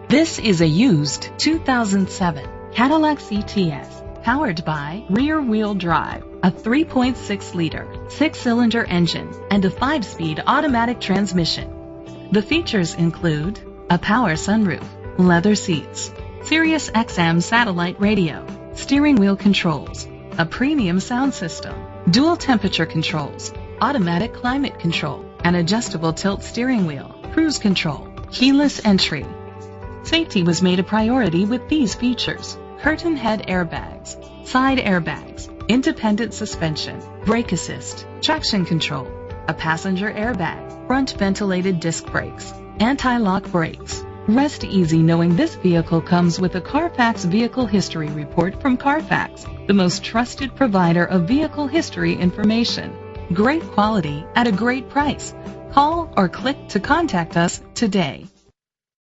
This is a used 2007 Cadillac CTS, powered by rear-wheel drive, a 3.6-liter, 6-cylinder engine, and a 5-speed automatic transmission. The features include a power sunroof, leather seats, Sirius XM satellite radio, steering wheel controls, a premium sound system, dual temperature controls, automatic climate control, an adjustable tilt steering wheel, cruise control, keyless entry. Safety was made a priority with these features: curtain head airbags, side airbags, independent suspension, brake assist, traction control, a passenger airbag, front ventilated disc brakes, anti-lock brakes. Rest easy knowing this vehicle comes with a Carfax Vehicle History Report from Carfax, the most trusted provider of vehicle history information. Great quality at a great price. Call or click to contact us today.